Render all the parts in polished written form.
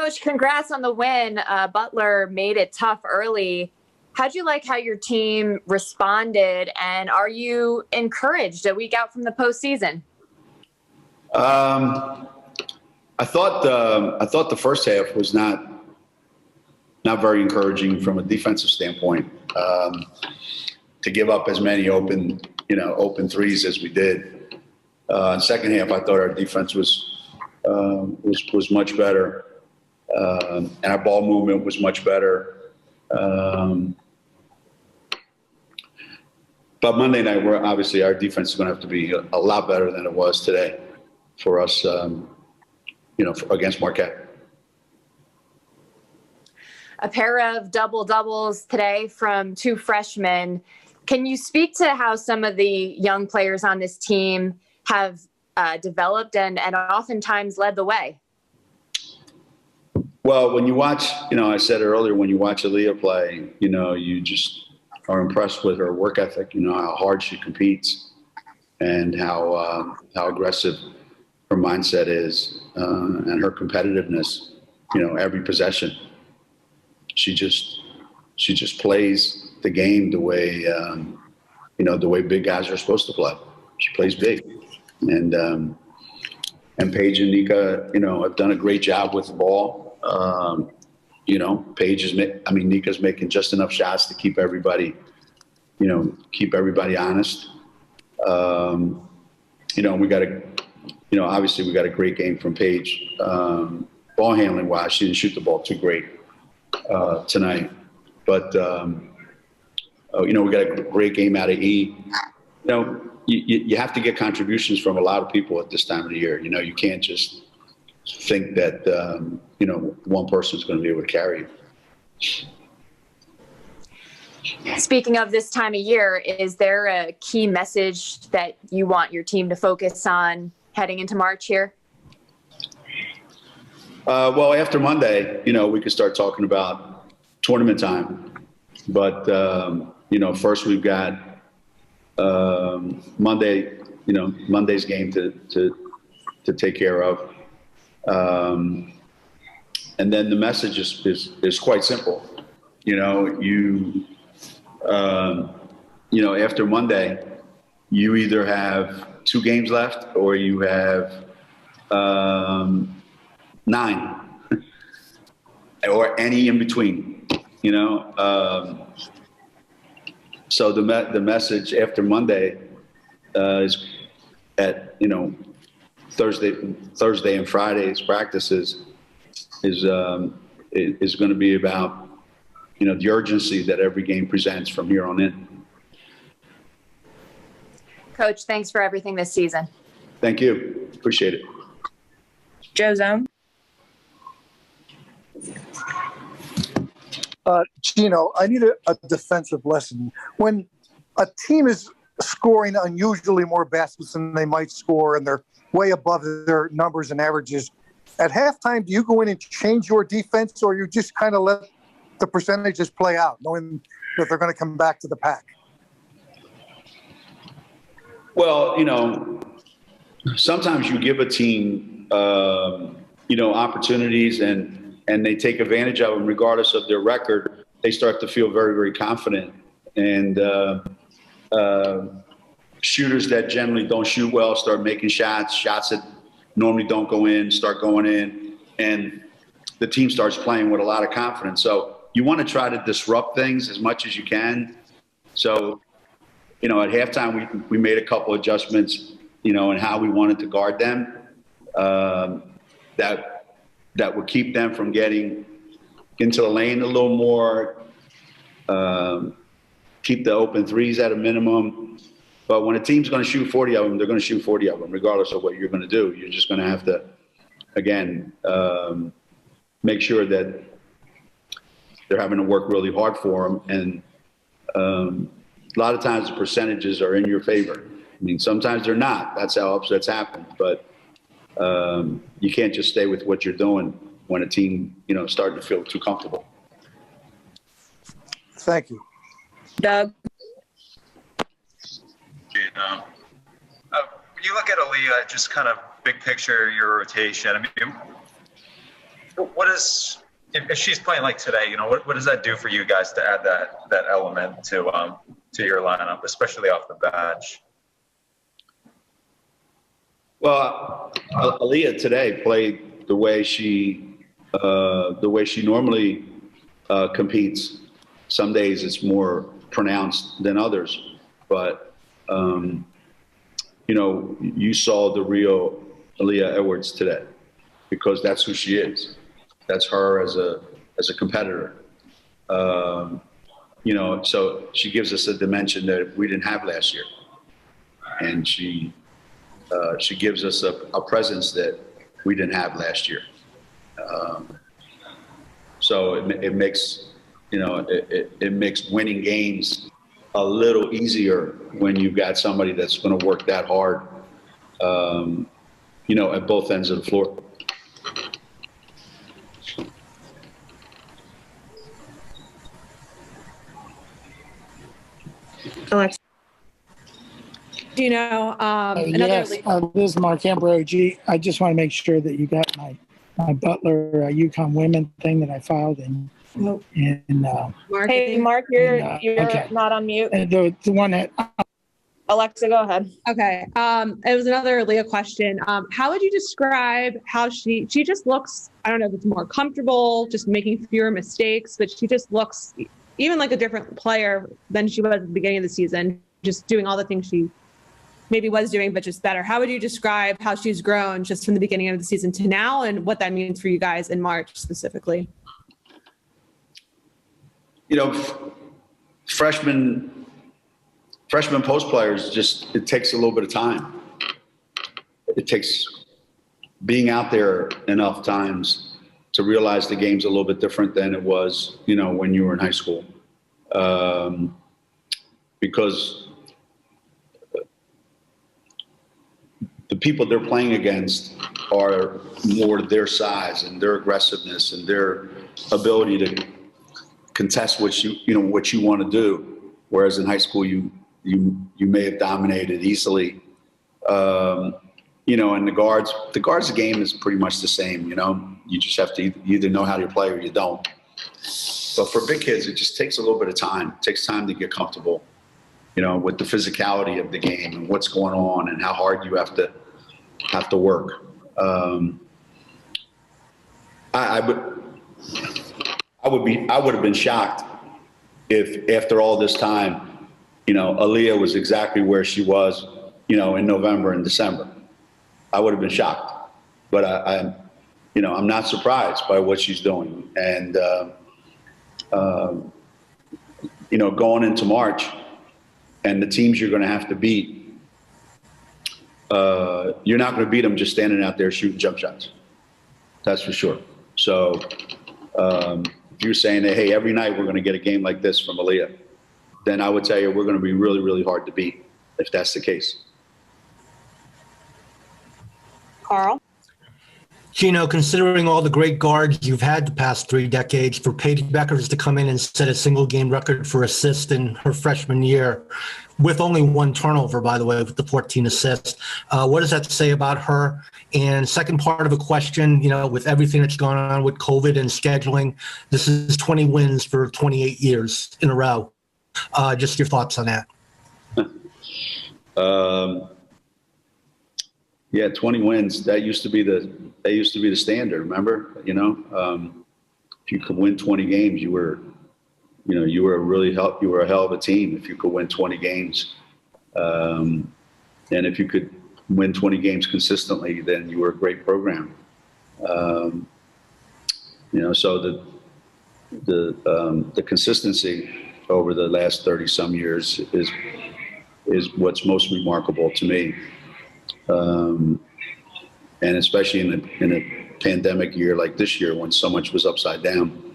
Coach, congrats on the win. Butler made it tough early. How'd you like how your team responded, and are you encouraged a week out from the postseason? I thought the first half was not very encouraging from a defensive standpoint. To give up as many open threes as we did. Second half, I thought our defense was much better, and our ball movement was much better. But Monday night, obviously our defense is going to have to be a lot better than it was today for us, against Marquette. A pair of double-doubles today from two freshmen. Can you speak to how some of the young players on this team have developed and oftentimes led the way? Well, when you watch, I said earlier, when you watch Aaliyah play, you just are impressed with her work ethic, how hard she competes and how aggressive her mindset is, and her competitiveness, every possession. She just plays the game the way, the way big guys are supposed to play. She plays big. And Paige and Nika, have done a great job with the ball. Nika's making just enough shots to keep everybody honest. Obviously we got a great game from Paige. Ball handling wise, she didn't shoot the ball too great tonight, but we got a great game out of E. You have to get contributions from a lot of people at this time of the year. You can't just think that one person's going to be able to carry you. Speaking of this time of year, is there a key message that you want your team to focus on heading into March here? Well, after Monday, we could start talking about tournament time. But, first we've got Monday, Monday's game to take care of. And then the message is quite simple. After Monday, you either have 2 games left or you have 9 or any in between, so the message after Monday is at, Thursday and Friday's practices is going to be about, the urgency that every game presents from here on in. Coach, thanks for everything this season. Thank you. Appreciate it. Joe Zone. Geno, I need a defensive lesson. When a team is scoring unusually more baskets than they might score and they're way above their numbers and averages, at halftime, do you go in and change your defense, or you just kind of let the percentages play out, knowing that they're going to come back to the pack? Well, sometimes you give a team, opportunities and they take advantage of them regardless of their record. They start to feel very, very confident. And shooters that generally don't shoot well start making shots that normally don't go in, start going in. And the team starts playing with a lot of confidence. So you want to try to disrupt things as much as you can. So, at halftime, we made a couple adjustments, in how we wanted to guard them, that would keep them from getting into the lane a little more, keep the open threes at a minimum. But when a team's going to shoot 40 of them, they're going to shoot 40 of them, regardless of what you're going to do. You're just going to have to, again, make sure that they're having to work really hard for them. And a lot of times the percentages are in your favor. I mean, sometimes they're not. That's how upsets happen. But you can't just stay with what you're doing when a team, starting to feel too comfortable. Thank you. Doug. When you look at Aaliyah, just kind of big picture, your rotation, I mean, what is if she's playing like today? What does that do for you guys to add that element to your lineup, especially off the bench? Well, Aaliyah today played the way she normally competes. Some days it's more pronounced than others, but you saw the real Aaliyah Edwards today, because that's who she is. That's her as a competitor. So she gives us a dimension that we didn't have last year, and she gives us a presence that we didn't have last year. So it makes it makes winning games a little easier when you've got somebody that's going to work that hard, at both ends of the floor. Alexa. Yes, this is Mark Ambrose. I just want to make sure that you got my Butler UConn women thing that I filed in. Nope. Mark, hey, Mark, you're okay. not on mute. The one that. Alexa, go ahead. Okay. It was another Aaliyah question. How would you describe how she just looks, I don't know if it's more comfortable, just making fewer mistakes, but she just looks even like a different player than she was at the beginning of the season, just doing all the things she maybe was doing, but just better. How would you describe how she's grown just from the beginning of the season to now, and what that means for you guys in March specifically? Freshman post players, it takes a little bit of time. It takes being out there enough times to realize the game's a little bit different than it was, when you were in high school. Because the people they're playing against are more their size and their aggressiveness and their ability to contest what you want to do. Whereas in high school, you may have dominated easily. And the guards game is pretty much the same. You just have to either know how to play or you don't. But for big kids, it just takes a little bit of time. It takes time to get comfortable, with the physicality of the game and what's going on and how hard you have to work. I would have been shocked if after all this time, Aaliyah was exactly where she was, in November and December. I would have been shocked, but I'm not surprised by what she's doing. And, going into March and the teams you're going to have to beat, you're not going to beat them just standing out there shooting jump shots. That's for sure. So if you're saying that, hey, every night we're going to get a game like this from Aaliyah, then I would tell you we're going to be really, really hard to beat if that's the case. Carl? Geno, considering all the great guards you've had the past 3 decades, for Paige Behrens to come in and set a single game record for assists in her freshman year, with only 1 turnover, by the way, with the 14 assists, what does that say about her? And second part of a question, with everything that's going on with COVID and scheduling, this is 20 wins for 28 years in a row. Just your thoughts on that. Yeah, 20 wins. That used to be the standard. Remember, if you could win 20 games, you were a hell of a team. If you could win 20 games, and if you could win 20 games consistently, then you were a great program. So the consistency over the last 30 some years is what's most remarkable to me. And especially in a pandemic year like this year, when so much was upside down,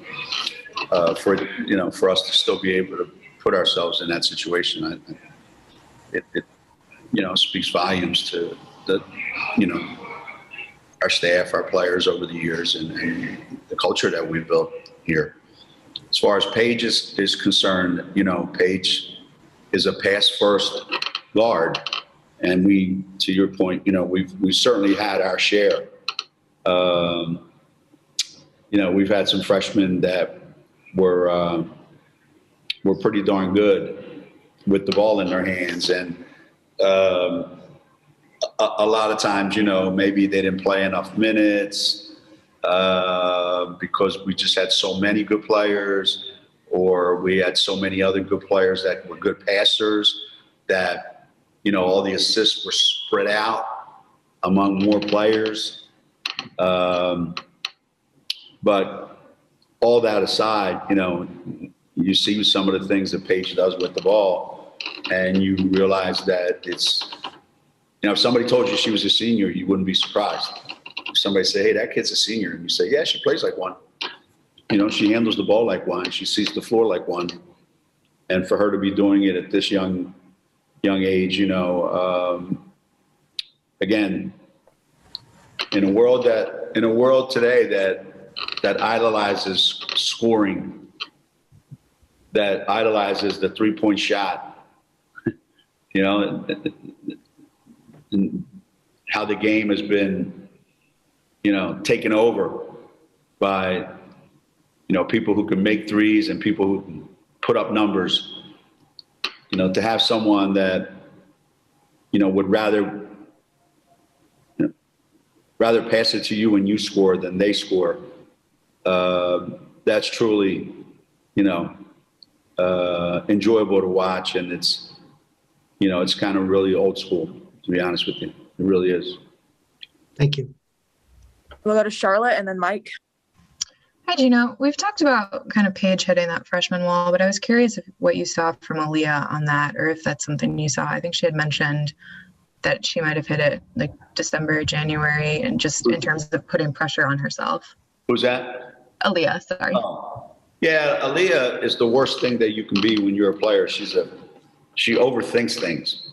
for us to still be able to put ourselves in that situation, it speaks volumes to our staff, our players over the years, and the culture that we've built here. As far as Paige is concerned, Paige is a pass-first guard. And we, to your point, we've certainly had our share. we've had some freshmen that were pretty darn good with the ball in their hands. And a lot of times, maybe they didn't play enough minutes because we just had so many good players, or we had so many other good players that were good passers that, all the assists were spread out among more players. But all that aside, you see some of the things that Paige does with the ball, and you realize that it's, if somebody told you she was a senior, you wouldn't be surprised. If somebody say, hey, that kid's a senior, and you say, yeah, she plays like one. She handles the ball like one. She sees the floor like one. And for her to be doing it at this young age, again, in a world today that idolizes scoring, that idolizes the 3-point shot, and how the game has been, taken over by, people who can make threes and people who can put up numbers, to have someone that, would rather pass it to you and you score than they score. That's truly, enjoyable to watch. And it's, it's kind of really old school, to be honest with you. It really is. Thank you. We'll go to Charlotte and then Mike. Hi, Geno. We've talked about kind of Paige hitting that freshman wall, but I was curious what you saw from Aaliyah on that, or if that's something you saw. I think she had mentioned that she might have hit it like December, January, and just in terms of putting pressure on herself. Who's that? Aaliyah, sorry. Oh. Yeah, Aaliyah is the worst thing that you can be when you're a player. She overthinks things.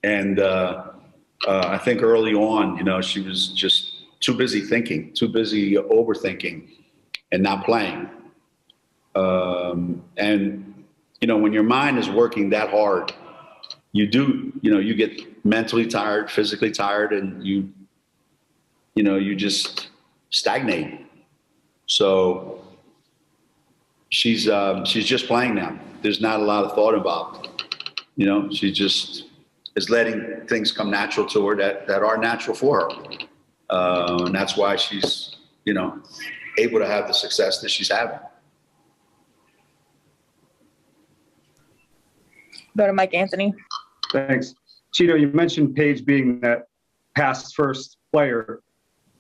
And I think early on, she was just too busy thinking, too busy overthinking and not playing. And, when your mind is working that hard, you get mentally tired, physically tired, and you just stagnate. So she's just playing now. There's not a lot of thought involved. She just is letting things come natural to her that are natural for her. And that's why she's, able to have the success that she's having. Go to Mike Anthony. Thanks. Geno, you mentioned Paige being that pass first player.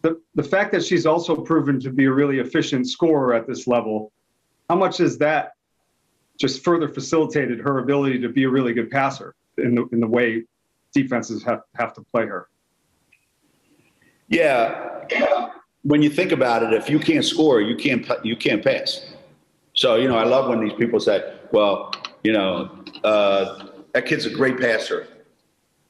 The fact that she's also proven to be a really efficient scorer at this level, how much has that just further facilitated her ability to be a really good passer in the way defenses have to play her? Yeah. When you think about it, if you can't score, you can't pass. So, I love when these people say, well, that kid's a great passer.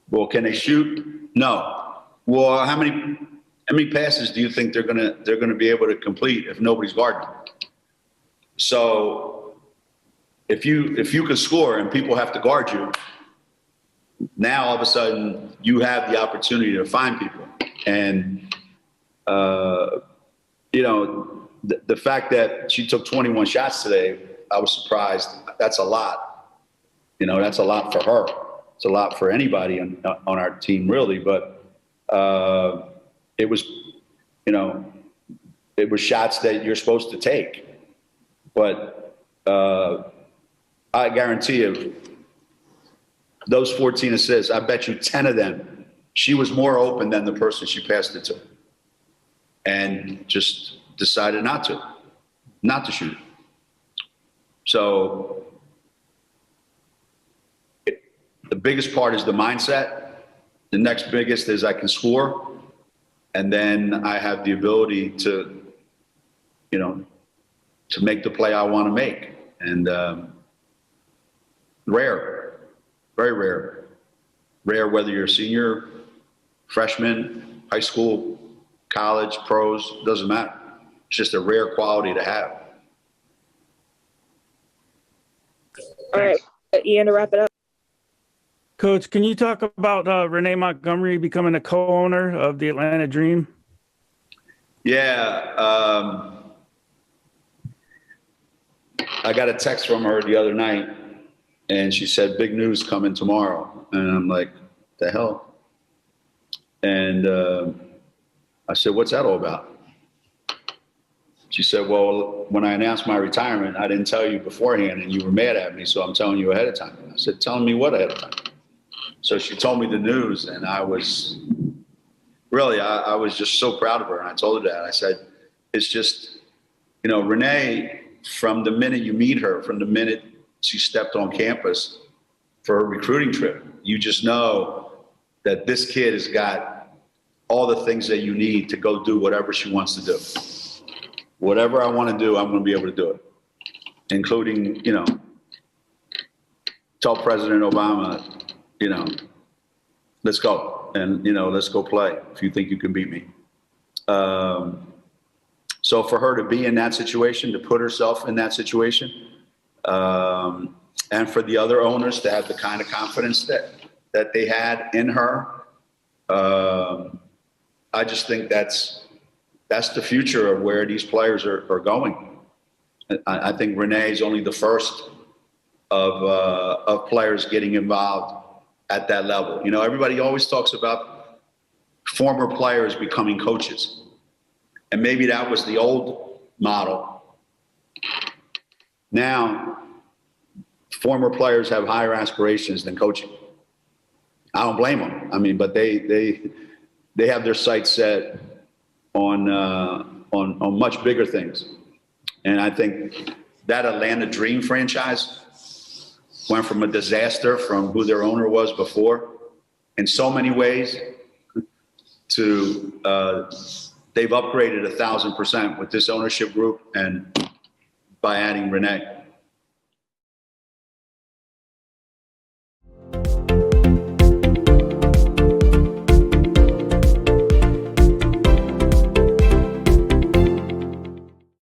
Well, can they shoot? No. Well, how many passes do you think they're gonna be able to complete if nobody's guarding? So if you can score and people have to guard you, now all of a sudden you have the opportunity to find people. And the fact that she took 21 shots today, I was surprised. That's a lot. That's a lot for her. It's a lot for anybody on our team, really. But it was shots that you're supposed to take. But I guarantee you, those 14 assists, I bet you 10 of them, she was more open than the person she passed it to, and just decided not to shoot. So the biggest part is the mindset. The next biggest is I can score, and then I have the ability to make the play I want to make. And rare, very rare. Rare whether you're a senior, freshman, high school, college, pros, doesn't matter. It's just a rare quality to have. All right, Ian, to wrap it up. Coach, can you talk about Renee Montgomery becoming a co-owner of the Atlanta Dream? Yeah. I got a text from her the other night, and she said, big news coming tomorrow. And I'm like, the hell? And I said, what's that all about? She said, well, when I announced my retirement, I didn't tell you beforehand, and you were mad at me, so I'm telling you ahead of time. I said, telling me what ahead of time? So she told me the news, and I was really, I was just so proud of her. And I told her that. I said, it's just, you know, Renee, from the minute you meet her, from the minute she stepped on campus for her recruiting trip, you just know that this kid has got all the things that you need to go do whatever she wants to do. Whatever I want to do, I'm going to be able to do it, including, you know, tell President Obama, you know, let's go and, you know, let's go play if you think you can beat me. So for her to be in that situation, to put herself in that situation, and for the other owners to have the kind of confidence that they had in her, I just think that's the future of where these players are going. I think Renee is only the first of players getting involved at that level. You know, everybody always talks about former players becoming coaches. And maybe that was the old model. Now, former players have higher aspirations than coaching. I don't blame them. I mean, but they have their sights set on much bigger things. And I think that Atlanta Dream franchise went from a disaster from who their owner was before in so many ways to they've upgraded 1,000% with this ownership group and by adding Renee.